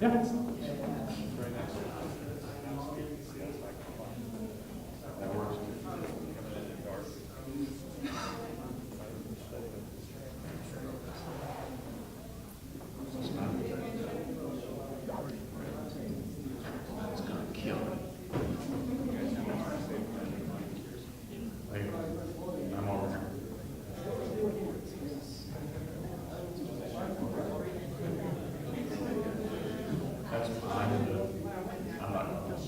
minutes. That works. It's gonna kill me. Wait, I'm over here. That's fine. I'm not gonna.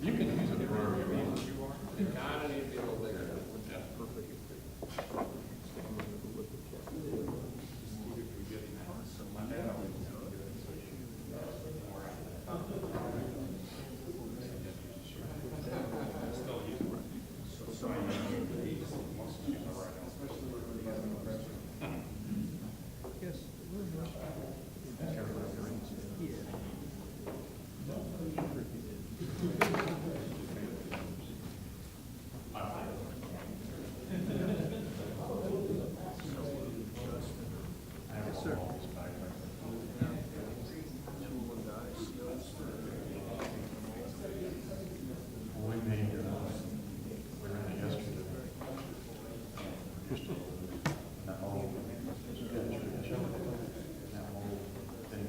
You can use it wherever you want. We made, we ran it yesterday. That whole, that whole thing,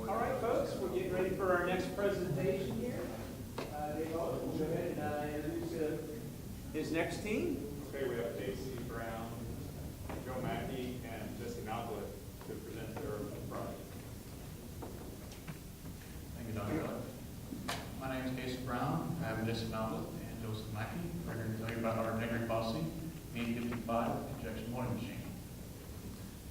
All right, folks, we're getting ready for our next presentation here. Dave Alden will go ahead and introduce his next team. Okay, we have Casey Brown, Joe Mackey, and Jesse Noblitt to present their project. Thank you, Dr. Elliott. My name is Casey Brown. I have Jesse Noblitt and Joseph Mackey. We're going to tell you about our Negri Posse E55 injection molding machine.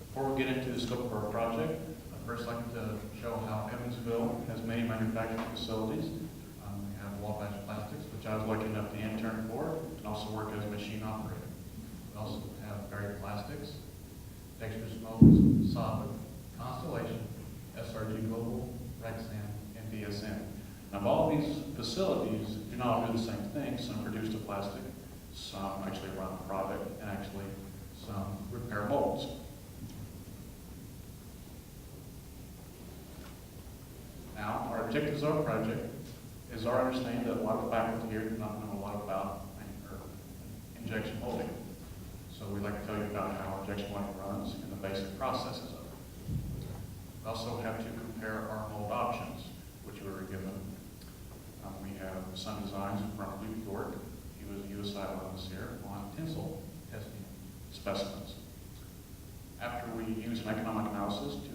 Before we get into the scope of our project, I'd first like to show how Evansville has many manufacturing facilities. We have Wabash Plastics, which I was looking up the intern for, and also work as a machine operator. We also have Berry Plastics, Dexter Smokes, Solid, Constellation, SRG Global, Rexam, and DSM. Now, all these facilities do not all do the same thing. Some produce the plastic, some actually run the product, and actually some repair molds. Now, our objectives of our project is our understanding that a lot of the faculty here do not know a lot about injection molding. So we'd like to tell you about how injection molding runs and the basic processes of it. We also have to compare our mold options, which we were given. We have Sun Designs from Luke York. He was a USI alumnus here on tinsel testing specimens. After we use an economic analysis to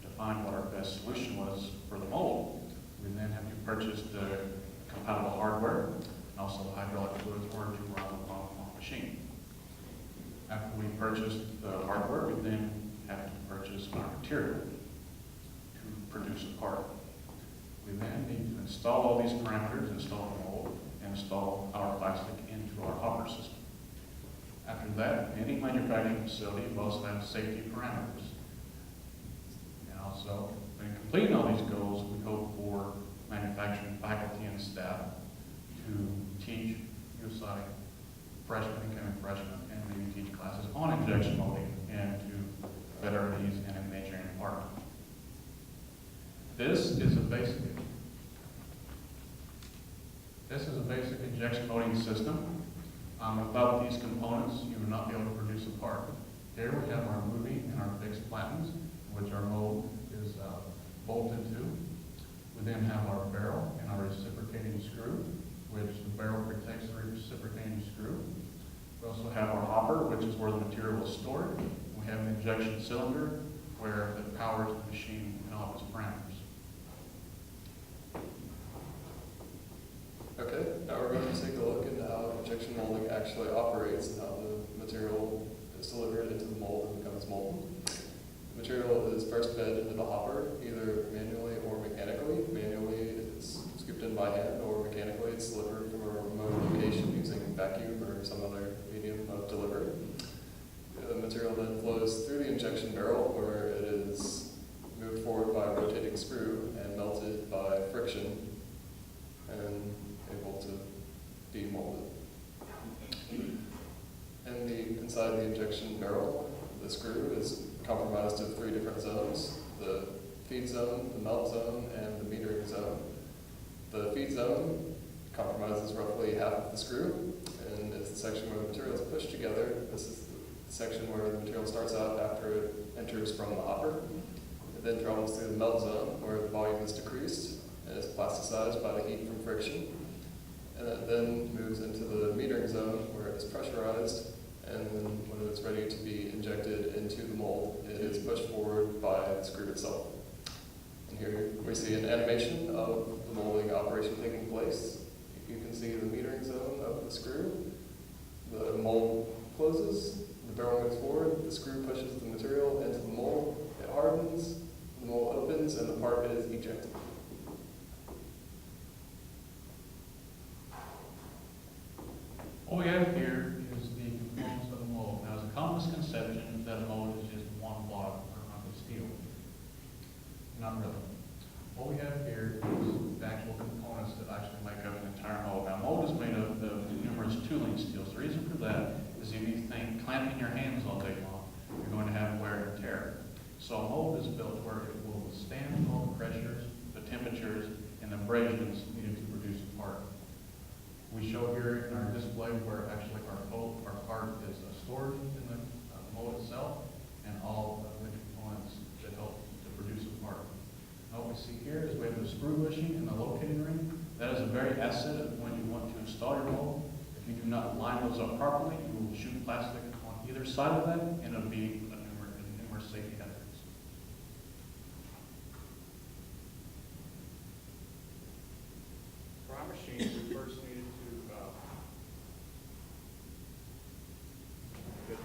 define what our best solution was for the mold, We then have to purchase the compatible hardware and also the hydraulic fluids in order to run the machine. After we purchase the hardware, we then have to purchase our material to produce a part. We then need to install all these parameters, install the mold, and install our plastic into our hopper system. After that, any manufacturing facility will also have safety parameters. And also, when completing all these goals, we hope for manufacturing faculty and staff to teach USI freshmen, incoming freshmen, and maybe teach classes on injection molding and to veteraries and in the engineering department. This is a basic injection molding system. Without these components, you would not be able to produce a part. Here we have our moving and our fixed plattens, which our mold is bolted to. We then have our barrel and our reciprocating screw, which the barrel protects the reciprocating screw. We also have our hopper, which is where the material is stored. We have an injection cylinder where it powers the machine and all its parameters. Okay, now we're going to take a look into how injection molding actually operates and how the material is delivered into the mold and becomes molten. The material is first fed into the hopper, either manually or mechanically. Manually, it's scooped in by hand, or mechanically, it's delivered from a remote location using vacuum or some other medium of delivery. The material then flows through the injection barrel, where it is moved forward by a rotating screw and melted by friction and able to be molded. Inside the injection barrel, the screw is comprised of 3 different zones: the feed zone, the melt zone, and the metering zone. The feed zone compromises roughly half of the screw, and it's the section where the material is pushed together. This is the section where the material starts out after it enters from the hopper. It then travels through the melt zone, where the volume is decreased and is plasticized by the heat from friction. And it then moves into the metering zone, where it is pressurized, and then when it's ready to be injected into the mold, it is pushed forward by the screw itself. And here we see an animation of the molding operation taking place. You can see the metering zone of the screw. The mold closes, the barrel moves forward, the screw pushes the material into the mold, it hardens, the mold opens, and the part is ejected. What we have here is the components of the mold. Now, there's a common misconception that a mold is just one block or hunk of steel. Not really. What we have here is the actual components that actually make up an entire mold. Now, mold is made of numerous tooling steels. The reason for that is if you think clamping your hands all day long, you're going to have wear and tear. So a mold is built where it will withstand all the pressures, the temperatures, and the abrasions needed to produce a part. We show here in our display where actually our part is stored in the mold itself, and all of the components that help to produce a part. Now what we see here is we have the screw bushing and the locating ring. That is a very asset when you want to install your mold. If you do not line those up properly, you will shoot plastic on either side of that, and it'll be a numerous safety hazards. For our machine, we first needed to get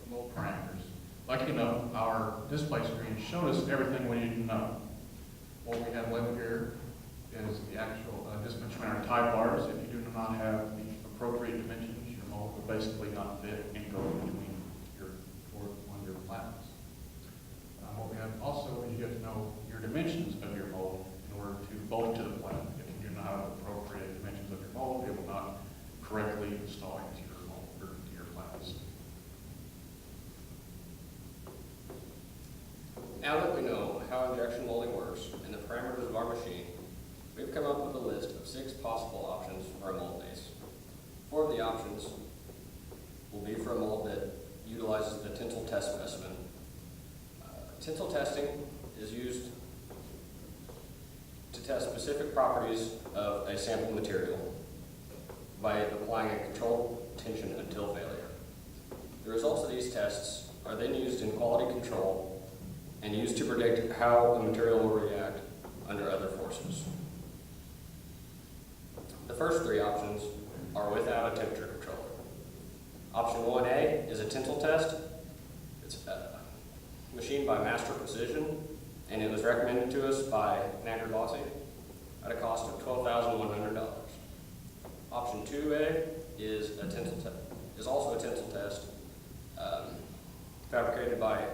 the mold Parameters. Like you know, our display screen showed us everything we need to know. What we have left here is the actual distance between our tie bars. If you do not have the appropriate dimensions, your mold will basically not fit and go between one of your plattens. What we have also is you have to know your dimensions of your mold in order to bolt to the platen. If you do not have the appropriate dimensions of your mold, it will not correctly install into your mold or into your plattens. Now that we know how injection molding works and the parameters of our machine, we've come up with a list of 6 possible options for a mold base. 4 of the options will be for a mold that utilizes the tensile test specimen. Tensile testing is used to test specific properties of a sample material by applying a controlled tension until failure. The results of these tests are then used in quality control and used to predict how the material will react under other forces. courses. The first three options are without a temperature controller. Option 1A is a tinsel test. It's machined by Master Precision, and it was recommended to us by Naggard Bossy at a cost of $12,100. Option 2A is also a tinsel test, fabricated by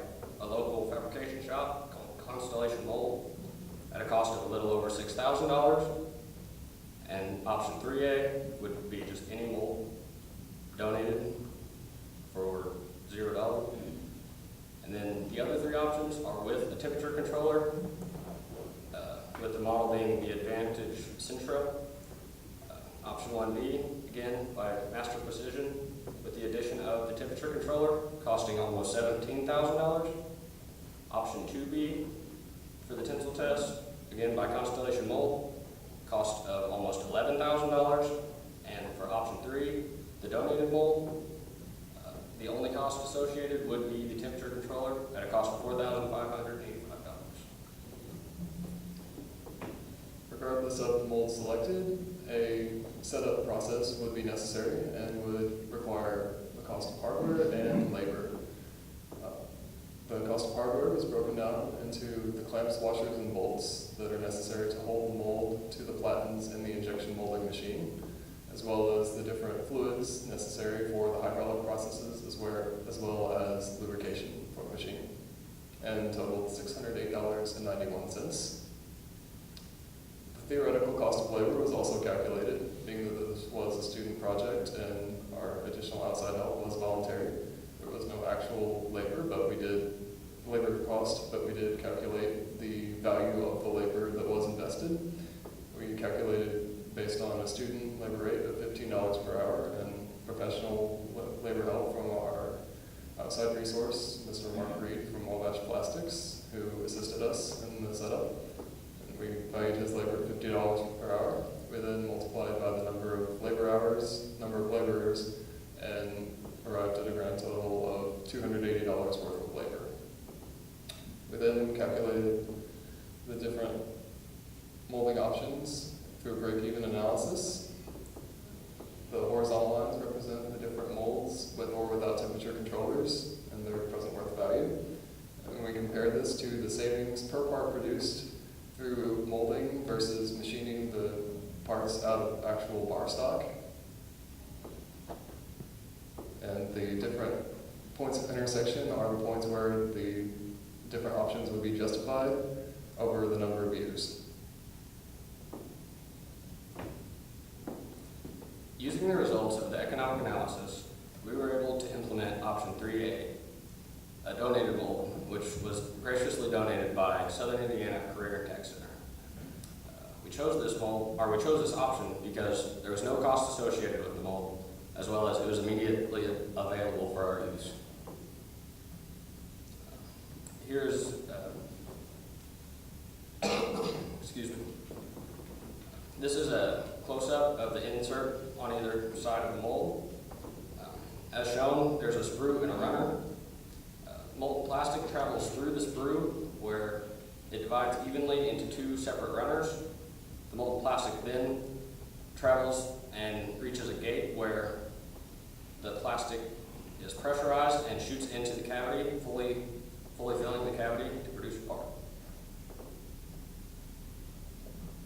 a local fabrication shop called Constellation Mold at a cost of a little over $6,000. And option 3A would be just any mold donated for $0. And then the other three options are with a temperature controller, with the model being the Advantage Centra. Option 1B, again by Master Precision, with the addition of the temperature controller, costing almost $17,000. Option 2B for the tinsel test, again by Constellation Mold, cost of almost $11,000. And for option 3, the donated mold, the only cost associated would be the temperature controller at a cost of $4,585. Regardless of the mold selected, a setup process would be necessary and would require the cost of hardware and labor. The cost of hardware is broken down into the clamps, washers, and bolts that are necessary to hold the mold to the platens in the injection molding machine, as well as the different fluids necessary for the hydraulic processes, as well as lubrication for the machine, and totaled $608.91. The theoretical cost of labor was also calculated, being that this was a student project and our additional outside help was voluntary. There was no actual labor, but we did calculate the value of the labor that was invested. We calculated based on a student labor rate of $15 per hour and professional labor help from our outside resource, Mr. Mark Reed from Wabash Plastics, who assisted us in the setup. And we valued his labor at $50 per hour. We then multiplied by the number of labor hours, number of laborers, and arrived at a grand total of $280 worth of labor. We then calculated the different molding options through a break-even analysis. The horizontal lines represent the different molds with or without temperature controllers and their present worth value. And we compare this to the savings per part produced through molding versus machining the parts out of actual bar stock. And the different points of intersection are the points where the different options would be justified over the number of years. Using the results of the economic analysis, we were able to implement option 3A, a donated mold, which was graciously donated by Southern Indiana Career and Tech Center. We chose this option because there was no cost associated with the mold, as well as it was immediately available for our use. Here's, excuse me. This is a close-up of the insert on either side of the mold. As shown, there's a sprue and a runner. Molten plastic travels through the sprue where it divides evenly into two separate runners. The molten plastic then travels and reaches a gate where the plastic is pressurized and shoots into the cavity, fully filling the cavity to produce a part.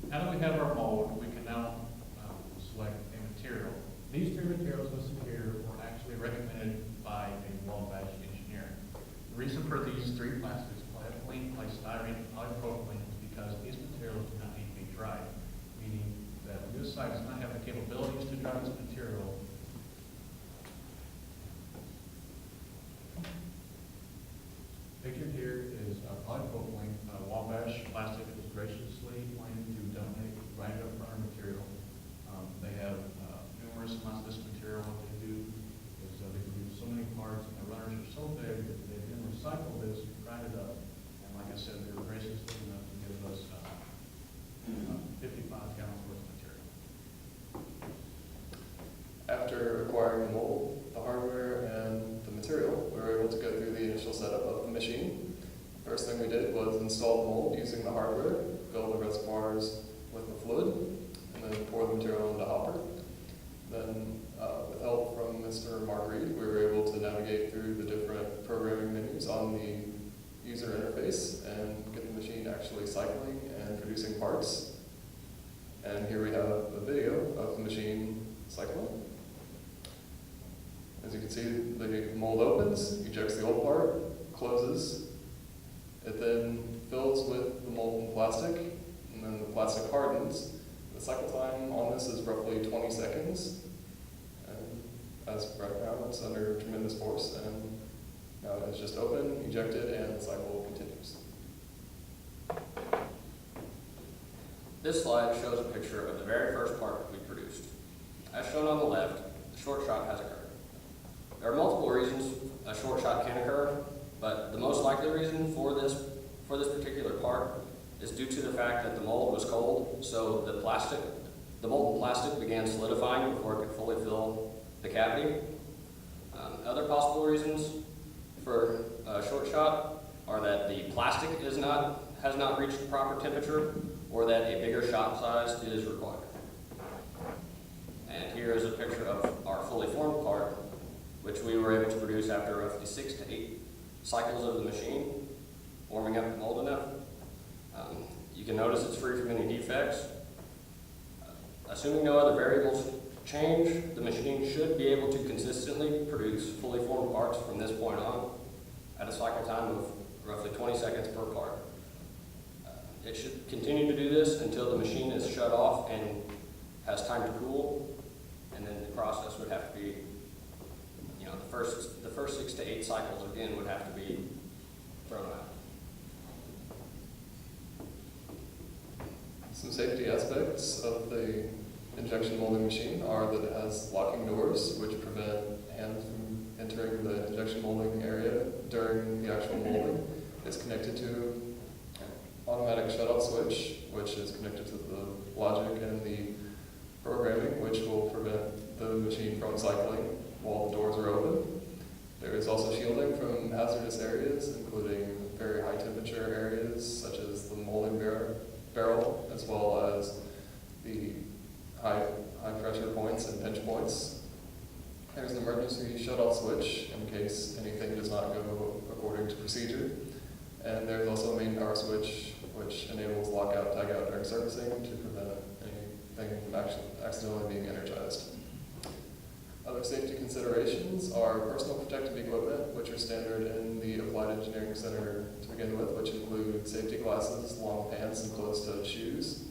Now that we have our mold, we can now select a material. These three materials listed here were actually recommended by a Wabash engineer. The reason for these three plastics, polyethylene, polystyrene, and polypropylene, is because these materials do not need to be dried, meaning that this site does not have the capabilities to dry this material. Pictured here is polypropylene. Wabash Plastic was graciously willing to donate right up front material. They have numerous amounts of this material. What they do is they produce so many parts, and the runners are so big that they then recycle this, grind it up, and like I said, they were graciously enough to give us 55 gallons worth of material. After acquiring the mold, the hardware, and the material, we were able to go through the initial setup of the machine. First thing we did was install the mold using the hardware. fill the reservoirs with the fluid, and then pour the material into a hopper. Then, with help from Mr. Mark Reed, we were able to navigate through the different programming menus on the user interface and get the machine actually cycling and producing parts. And here we have a video of the machine cycling. As you can see, the mold opens, ejects the old part, closes. It then fills with the molten plastic, and then the plastic hardens. The cycle time on this is roughly 20 seconds. And as right now, it's under tremendous force, and now it's just open, ejected, and the cycle continues. This slide shows a picture of the very first part we produced. As shown on the left, the short shot has occurred. There are multiple reasons a short shot can occur, but the most likely reason for this particular part is due to the fact that the mold was cold, so the molten plastic began solidifying before it could fully fill the cavity. Other possible reasons for a short shot are that the plastic has not reached the proper temperature, or that a bigger shot size is required. And here is a picture of our fully formed part, which we were able to produce after roughly 6 to 8 cycles of the machine, warming up the mold enough. You can notice it's free from any defects. Assuming no other variables change, the machine should be able to consistently produce fully formed parts from this point on at a cycle time of roughly 20 seconds per part. It should continue to do this until the machine is shut off and has time to cool, and then the process would have to be, the first 6 to 8 cycles again would have to be thrown out. Some safety aspects of the injection molding machine are that it has locking doors, which prevent hands from entering the injection molding area during the actual molding. It's connected to an automatic shut-off switch, which is connected to the logic and the programming, which will prevent the machine from cycling while the doors are open. There is also shielding from hazardous areas, including very high temperature areas, such as the molding barrel, as well as the high pressure points and pinch points. There's an emergency shut-off switch in case anything does not go according to procedure. And there's also a main power switch, which enables lockout, tagout during servicing to prevent anything from accidentally being energized. Other safety considerations are personal protective equipment, which are standard in the Applied Engineering Center to begin with, which include safety glasses, long pants, and closed-toed shoes.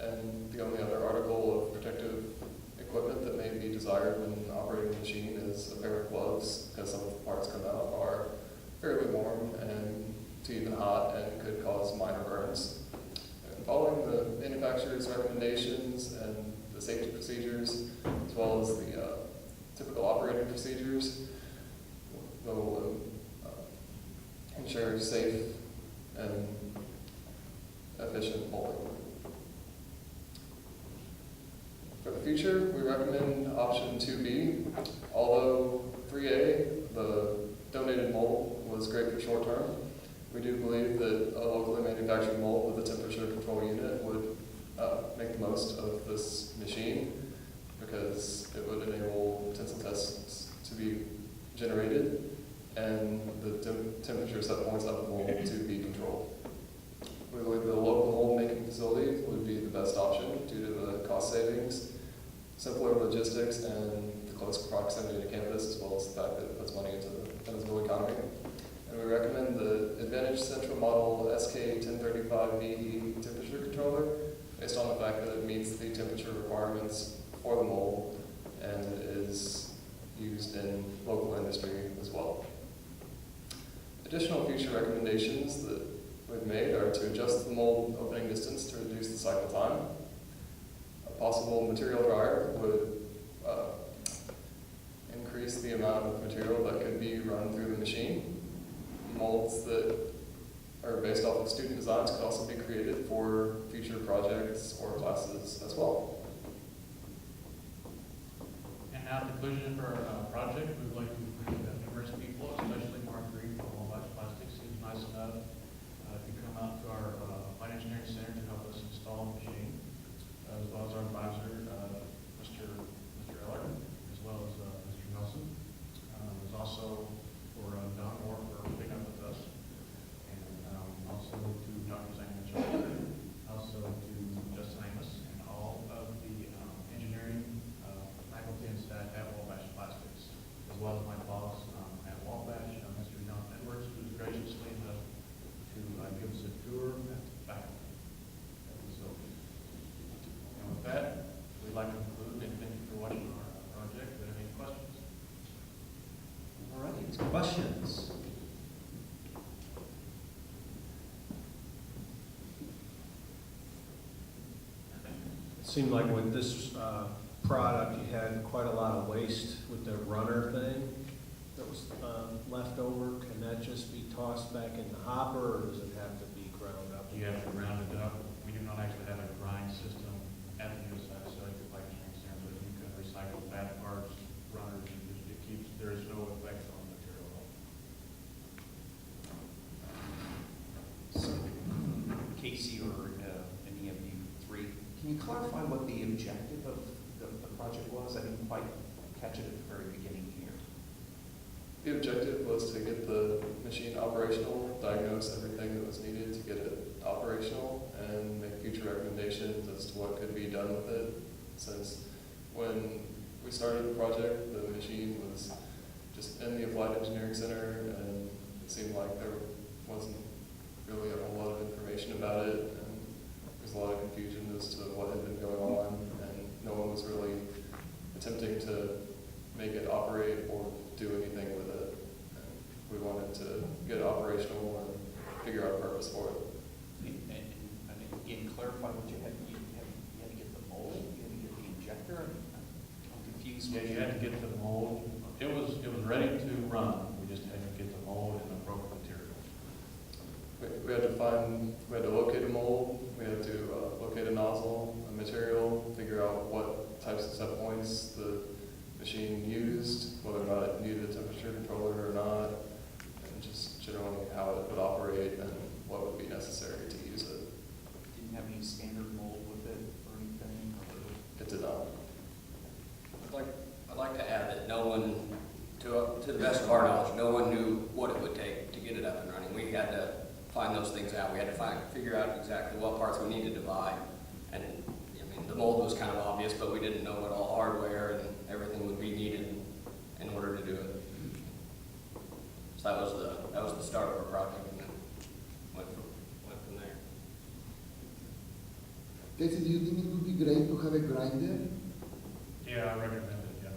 And the only other article of protective equipment that may be desired when operating the machine is a pair of gloves, because some of the parts come out are fairly warm and to even hot and could cause minor burns. And following the manufacturer's recommendations and the safety procedures, as well as the typical operating procedures, will ensure safe and efficient molding. For the future, we recommend option 2B. Although 3A, the donated mold, was great for short term, we do believe that a locally manufactured mold with a temperature control unit would make the most of this machine, because it would enable tensile tests to be generated and the temperature set points of the mold to be controlled. We believe that a local mold making facility would be the best option due to the cost savings, simpler logistics, and the close proximity to campus, as well as the fact that it puts money into the Evansville economy. And we recommend the Advantage Central Model SK1035VE temperature controller, based on the fact that it meets the temperature requirements for the mold and is used in local industry as well. Additional future recommendations that we've made are to adjust the mold opening distance to reduce the cycle time. A possible material dryer would increase the amount of material that could be run through the machine. Molds that are based off of student designs could also be created for future projects or classes as well. And now, in conclusion for our project, we would like to thank numerous people, especially Mark Green from Noblitt Plastics. He was nice enough to come out to our Applied Engineering Center to help Questions? It seemed like with this product, you had quite a lot of waste with the runner thing that was left over. Can that just be tossed back in the hopper, or does it have to be ground up? You have to round it up. We do not actually have a grind system at the USI site like Shane said, but you can recycle bad parts, runners, and it keeps, there is no effect on the material at all. Casey or any of you three, can you clarify what the objective of the project was? I didn't quite catch it at the very beginning here. The objective was to get the machine operational, diagnose everything that was needed to get it operational, and make future recommendations as to what could be done with it. Since when we started the project, the machine was just in the Applied Engineering Center, and it seemed like there wasn't really a whole lot of information about it, and there's a lot of confusion as to what had been going on, and no one was really attempting to make it operate or do anything with it. And we wanted to get it operational and figure out a purpose for it. And again, clarify what you had. You had to get the mold. You had to get the injector. I'm confused. Yeah, you had to get the mold. It was ready to run. We just had to get the mold and the appropriate material. We had to locate a mold, we had to locate a nozzle, a material, figure out what types of set points the machine used, whether or not it needed a temperature controller or not, and just generally how it would operate and what would be necessary to use it. Didn't have any standard mold with it or anything? It did not. I'd like to add that no one, to the best of our knowledge, no one knew what it would take to get it up and running. We had to find those things out. We had to figure out exactly what parts we needed to buy. And I mean, the mold was kind of obvious, but we didn't know what all hardware and everything would be needed in order to do it. So that was the start of our project, and then went from there. Casey, do you think it would be great to have a grinder? Yeah, I recommend it, yeah.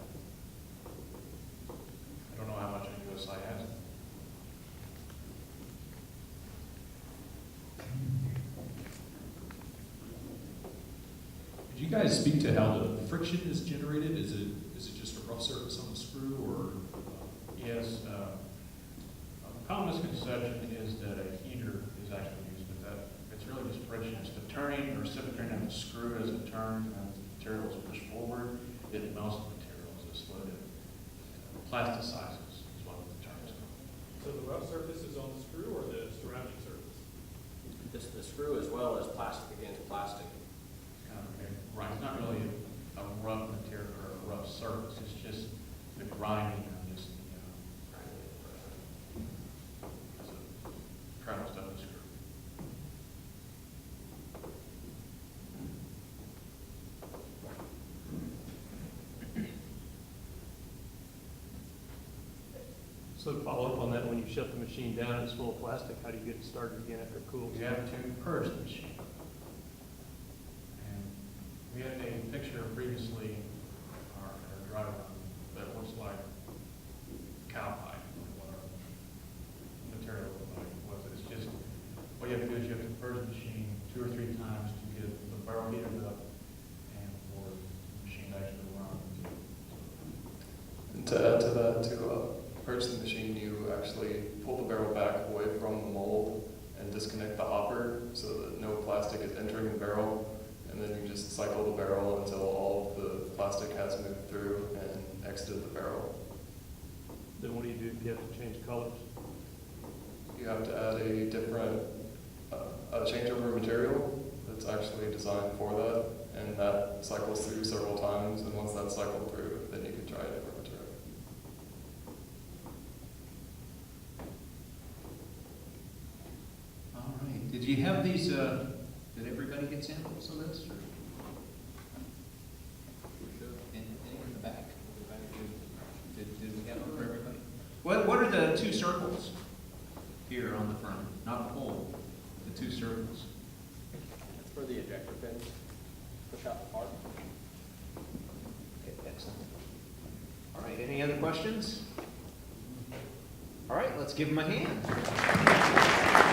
I don't know how much a USI has. Could you guys speak to how the friction is generated? Is it just a rough surface on the screw, or? Yes, a common misconception is that a heater is actually used, but it's really just friction. It's the turning or reciprocating of the screw as it turns and as the material is pushed forward. It melts the materials. It's what it plasticizes is what the term is called. So the rough surface is on the screw or the surrounding surface? The screw as well as plastic against plastic. Right, it's not really a rough material or a rough surface. It's just the grinding or just the travel stuff in the screw. So to follow up on that, when you shut the machine down and it's full of plastic, how do you get it started again after it cools? You have to purge the machine. And we had a picture previously in our dry run that looks like cowhide, what our material was. It's just, what you have to do is you have to purge the machine 2 or 3 times to get the barrel heated up and for the machine to actually run. And to add to that, to purge the machine, you actually pull the barrel back away from the mold and disconnect the hopper so that no plastic is entering the barrel, and then you just cycle the barrel until all of the plastic has moved through and exited the barrel. Then what do you do if you have to change colors? You have to add a different a changeover material that's actually designed for that, and that cycles through several times, and once that's cycled through, then you can try a different material. All right. Did you have these? Did everybody get samples of this? Or? In the back. Did we have them for everybody? What are the 2 circles here on the front? Not the hole. The 2 circles. That's where the ejector pins push out the part. Okay, excellent. All right. Any other questions? Let's give him a hand.